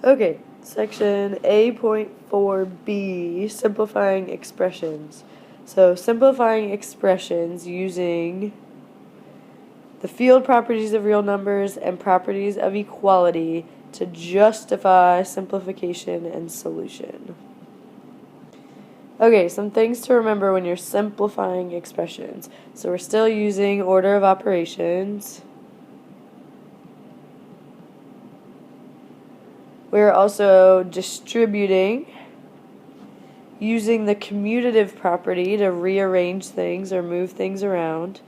Okay, section A.4b, simplifying expressions. So, simplifying expressions using the field properties of real numbers and properties of equality to justify simplification and solution. Okay, some things to remember when you're simplifying expressions. So we're still using order of operations. We're also distributing using the commutative property to rearrange things or move things around.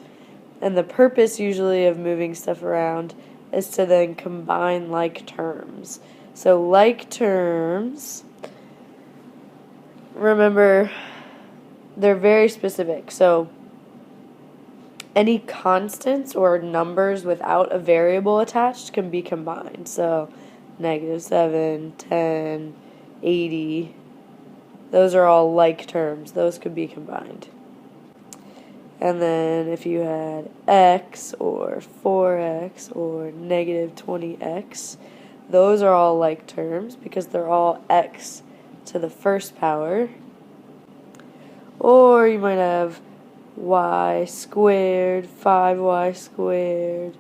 And the purpose usually of moving stuff around is to then combine like terms. So like terms, remember, they're very specific. So any constants or numbers without a variable attached can be combined. So -7, 10, 80, those are all like terms. Those could be combined. And then if you had x or 4x or -20x, those are all like terms because they're all x to the first power. Or you might have y squared, 5y squared,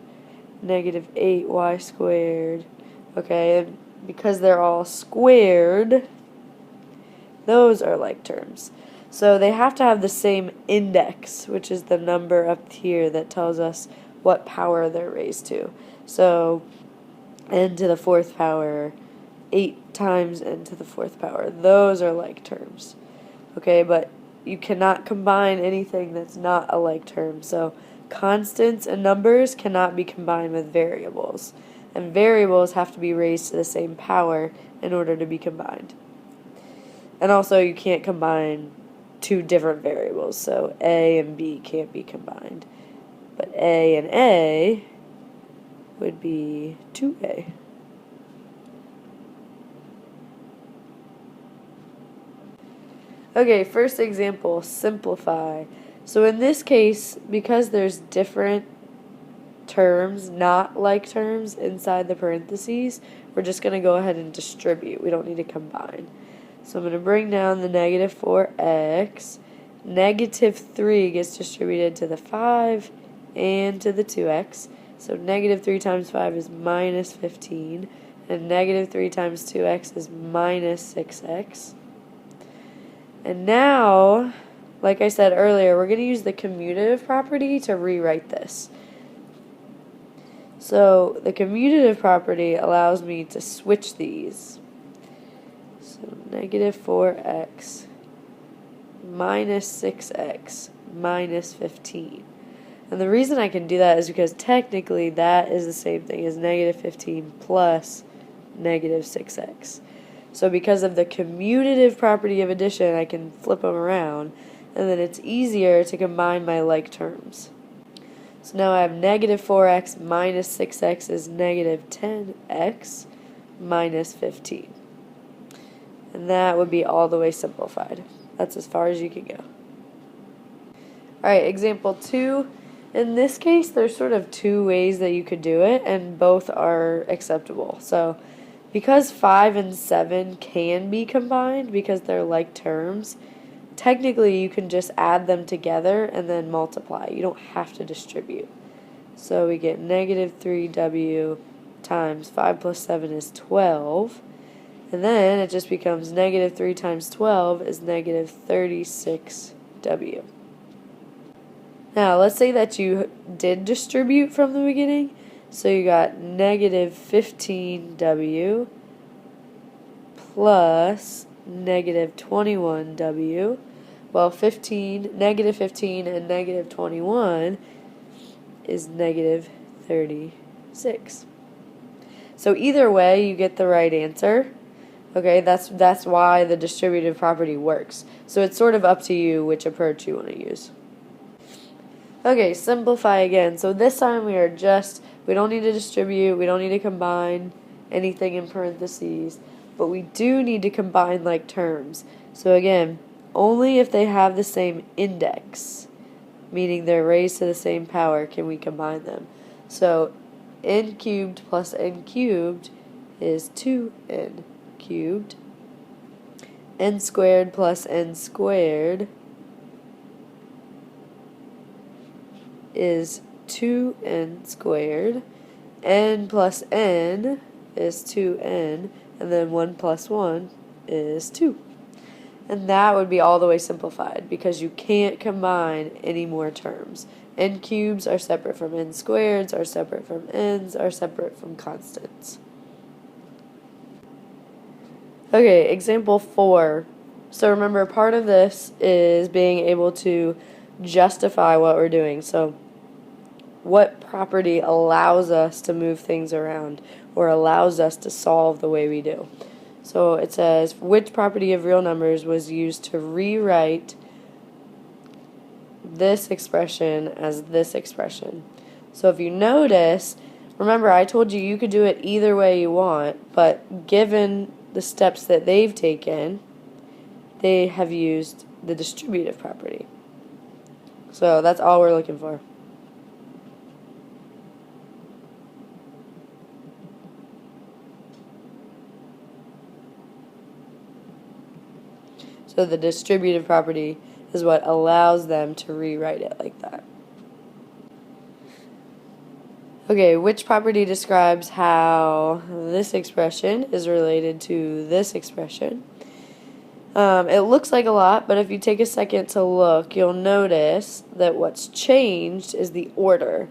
-8y squared. Okay, and because they're all squared, those are like terms. So they have to have the same index, which is the number up here that tells us what power they're raised to. So n to the fourth power, 8 times n to the fourth power. Those are like terms. Okay, but you cannot combine anything that's not a like term. So constants and numbers cannot be combined with variables. And variables have to be raised to the same power in order to be combined. And also you can't combine two different variables. So a and b can't be combined. But a and a would be 2a. Okay, first example, simplify. So in this case, because there's different terms, not like terms, inside the parentheses, we're just going to go ahead and distribute. We don't need to combine. So I'm going to bring down the -4x. -3 gets distributed to the 5 and to the 2x. So -3 times 5 is -15. And -3 times 2x is -6x. And now, like I said earlier, we're going to use the commutative property to rewrite this. So the commutative property allows me to switch these. So -4x -6x -15. And the reason I can do that is because technically that is the same thing as -15 plus -6x. So because of the commutative property of addition, I can flip them around, and then it's easier to combine my like terms. So now I have -4x minus 6x is -10x minus 15. And that would be all the way simplified. That's as far as you can go. Alright, example 2. In this case, there's sort of two ways that you could do it, and both are acceptable. So because 5 and 7 can be combined because they're like terms, technically you can just add them together and then multiply. You don't have to distribute. So we get -3w times 5 plus 7 is 12. And then it just becomes -3 times 12 is -36w. Now, let's say that you did distribute from the beginning. So you got -15w plus -21w. Well, -15 and -21 is -36. So either way, you get the right answer. Okay, that's why the distributive property works. So it's sort of up to you which approach you want to use. Okay, simplify again. So this time we don't need to distribute, we don't need to combine anything in parentheses, but we do need to combine like terms. So again, only if they have the same index, meaning they're raised to the same power, can we combine them. So n cubed plus n cubed is 2n cubed. N squared plus n squared is 2n squared. N plus n is 2n, and then 1 plus 1 is 2. And that would be all the way simplified because you can't combine any more terms. N cubes are separate from n squareds, are separate from n's, are separate from constants. Okay, example 4. So remember, part of this is being able to justify what we're doing. So what property allows us to move things around or allows us to solve the way we do. So it says, which property of real numbers was used to rewrite this expression as this expression? So if you notice, remember I told you could do it either way you want, but given the steps that they've taken, they have used the distributive property. So that's all we're looking for. So the distributive property is what allows them to rewrite it like that. Okay, which property describes how this expression is related to this expression? It looks like a lot, but if you take a second to look, you'll notice that what's changed is the order.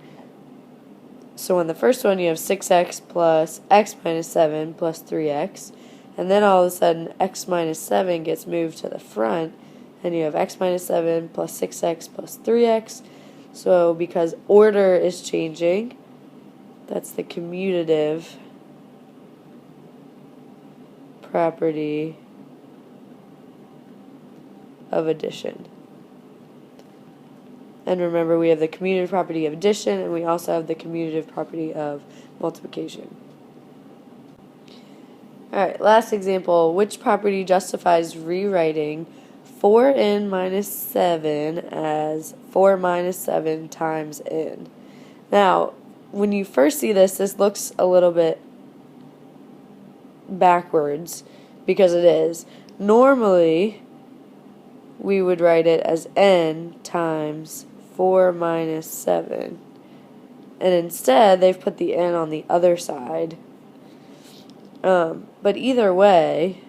So in the first one, you have 6x plus x minus 7 plus 3x. And then all of a sudden, x minus 7 gets moved to the front, and you have x minus 7 plus 6x plus 3x. So because order is changing, that's the commutative property of addition. And remember, we have the commutative property of addition, and we also have the commutative property of multiplication. Alright, last example. Which property justifies rewriting 4n minus 7 as 4 minus 7 times n? Now, when you first see this, this looks a little bit backwards, because it is. Normally, we would write it as n times 4 minus 7. And instead, they've put the n on the other side. But either way,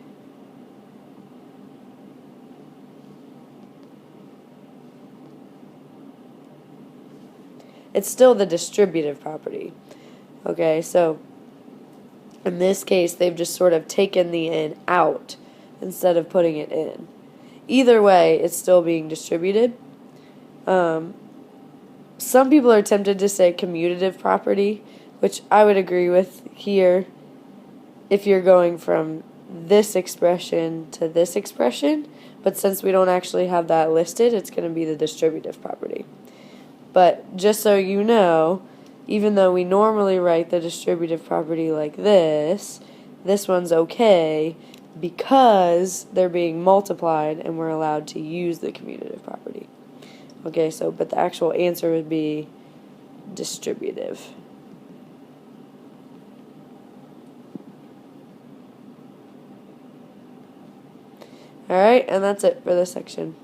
it's still the distributive property. Okay, so in this case, they've just sort of taken the n out instead of putting it in. Either way, it's still being distributed. Some people are tempted to say commutative property, which I would agree with here if you're going from this expression to this expression, but since we don't actually have that listed, it's going to be the distributive property. But just so you know, even though we normally write the distributive property like this one's okay because they're being multiplied and we're allowed to use the commutative property. Okay, so but the actual answer would be distributive. Alright, and that's it for this section.